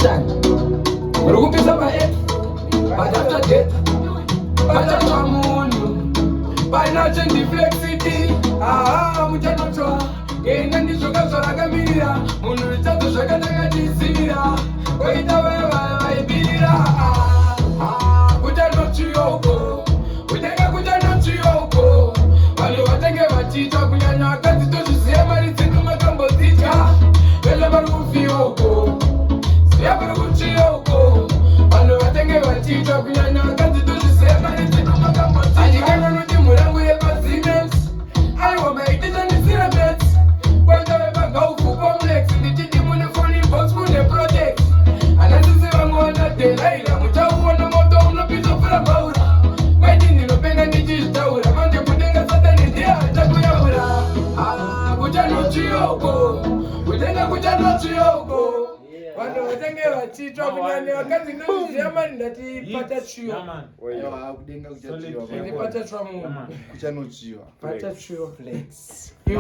Shine. Rukupisa bae, badata jet, badata moon, by nation deflexity. Mujano choa, gena ni shoga soraga mira, munu chato shoga daga jisira, koita wewe ibira. Mujano chiyoko, mujanga mujano chiyoko, wale watenge wachicha kunyanya kazi to shisia mari tinu makambo ticha, wele marufiyoko. Wano watenge wachitwa kunyane wakati nani yama ndati pata chio. Wewe kudenga kuchachio. Ni pata tramu. Kuchanuchiwa. Pata chio flex.